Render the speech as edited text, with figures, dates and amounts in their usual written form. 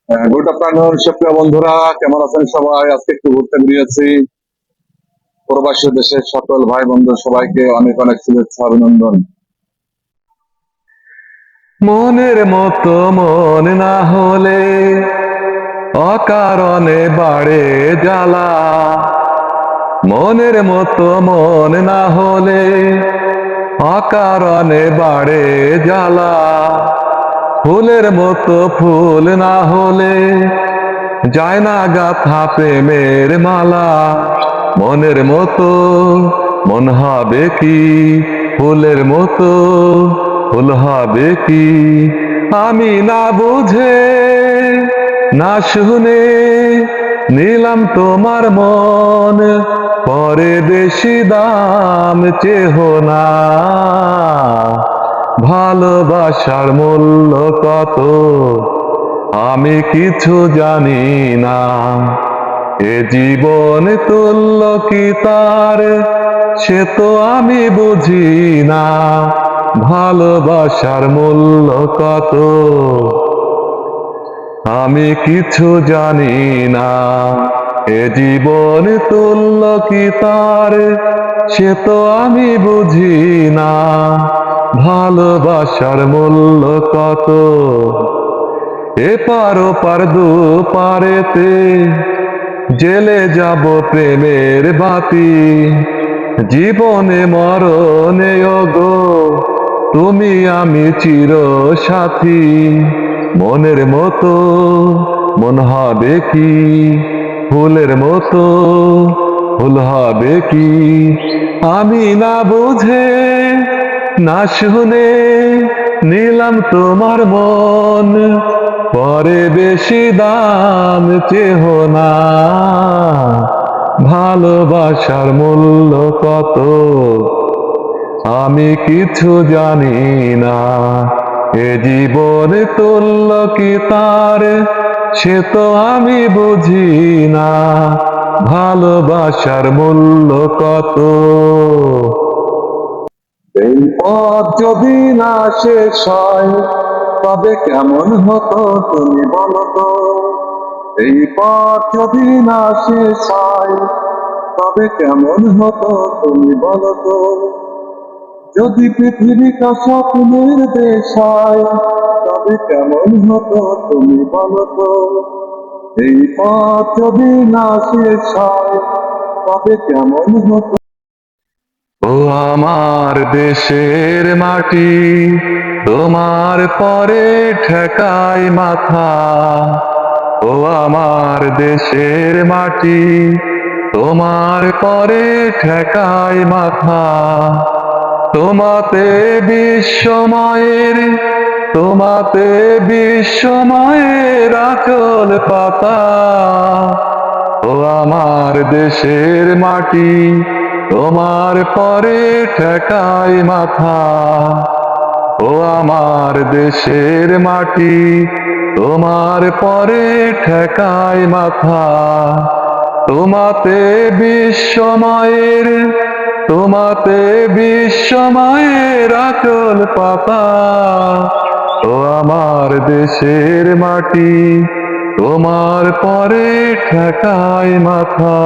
Good afternoon সুপ্রিয় বন্ধুরা, কেমন আছেন সবাই? আজকে একটু ঘুরতে বেরিয়েছি। প্রবাসী দেশের সকল ভাই বন্ধু সবাইকে অনেক অনেক শুভেচ্ছা, অভিনন্দন। মনের মতো মন না হলে অকারণে বাড়ে জ্বালা। মনের মতো মন না হলে অকারণে বাড়ে জ্বালা। ফুলের মতো ফুল না হলে যায় না গাথা প্রেমের মালা। মনের মতো মন হবে কি, ফুলের মতো ফুল হবে কি? আমি না বুঝে না শুনে নিলাম তোমার মন, পরে বেশি দাম চেহ না। ভালোবাসার মূল্য কত আমি কিছু জানি না। এ জীবন তুল্য কি তার, সে তো আমি বুঝি না। ভালোবাসার মূল্য কত আমি কিছু জানি না। এ জীবন তুল্য কি তার, সে তো আমি বুঝি না। ভালোবাসার মূল্য কত। এপার ওপার দুপারেতে জেলে যাব প্রেমের বাতি। জীবনে মরণে গো তুমি আমি চির সাথী। মনের মতো মন হবে কি, ফুলের মতো ফুল হবে কি? আমি না বুঝে না শুনে নিলাম তোমার মন, পরে বেশি দাম চেহ না। ভালোবাসার মূল্য কত আমি কিছু জানি না। এ জীবন তুল্য কি তার, সে তো আমি বুঝি না। ভালোবাসার মূল্য কত। এই পথ যদি না শেষ হয় তবে কেমন হতো তুমি বলো তো? এই পথ যদি না শেষ হয় তবে কেমন হতো তুমি বলো তো? যদি পৃথিবীটা স্বপ্নের দেশ হয় তবে কেমন হতো তুমি বলো তো? এই পথ যদি না শেষ হয় তবে কেমন হতো? ও আমার দেশের মাটি, তোমার পরে ঠেকাই মাথা। ও আমার দেশের মাটি, তোমার পরে ঠেকাই মাথা। তোমাতে বিশ্বময়ের, তোমাতে বিশ্বময়ের আঁচল পাতা। ও আমার দেশের মাটি, তোমার পরে ঠেকাই মাথা। ও আমার দেশের মাটি, তোমার পরে ঠেকাই মাথা। তোমাতে বিশ্বময়ের, তোমাতে বিশ্বময়ের আঁচল পাতা। ও আমার দেশের মাটি, তোমার পরে ঠেকাই মাথা।